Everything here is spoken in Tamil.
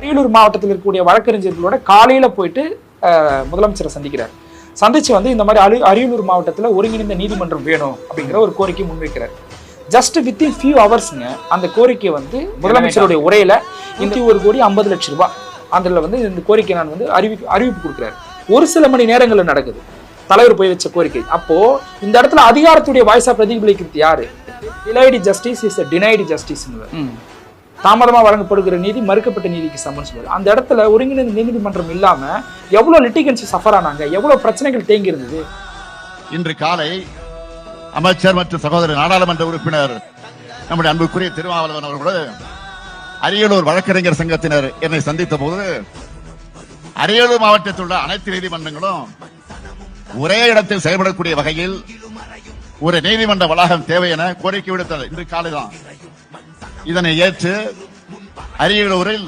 அரியலூர் மாவட்டத்தில் இருக்கக்கூடிய வழக்கறிஞர்களோட காலையில போயிட்டு முதலமைச்சரை சந்திக்கிறார். சந்திச்சு வந்து இந்த மாதிரி அரியலூர் மாவட்டத்தில் ஒருங்கிணைந்த நீதிமன்றம் வேணும் அப்படிங்கிற ஒரு கோரிக்கை முன்வைக்கிறார். ஜஸ்ட் வித்தின் ஃபியூ ஹவர்ஸ்ங்க அந்த கோரிக்கை வந்து முதலமைச்சருடைய உரையில 21,50,00,000 ரூபாய் அதில் வந்து இந்த கோரிக்கை நான் வந்து அறிவிப்பு கொடுக்குறாரு. ஒரு சில மணி நேரங்களில் நடக்குது தலைவர் போய் வச்ச கோரிக்கை. அப்போ இந்த இடத்துல அதிகாரத்துடைய வாய்ஸா பிரதிபலிக்கிறது யாரு? Denied justice is denied justice. தாமதமா வழங்கப்படுகிற நீதி மறுக்கப்பட்ட நீதிக்கு சமன் சொல்லுவார். அந்த இடத்துல ஒருங்கிணைந்த நீதிமன்றம் இல்லாம எவ்வளவு லிட்டிகன்ஸ் சஃபர் ஆனாங்க, எவ்வளவு பிரச்சனைகள் தேங்கி இருந்தது. இன்று காலை அமைச்சர் மற்றும் சகோதரர் நாடாளுமன்ற உறுப்பினர் நம்முடைய அன்புக்குரிய திருமாவளவன் அவர்களோடு அரியலூர் வழக்கறிஞர் சங்கத்தினர் என்னை சந்தித்த போது அரியலூர் மாவட்டத்தில் உள்ள அனைத்து நீதிமன்றங்களும் ஒரே இடத்தில் செயல்படக்கூடிய வகையில் ஒரு நீதிமன்ற வளாகம் தேவை என கோரிக்கை விடுத்தது இன்று காலைதான். இதனை ஏற்று அரியலூரில்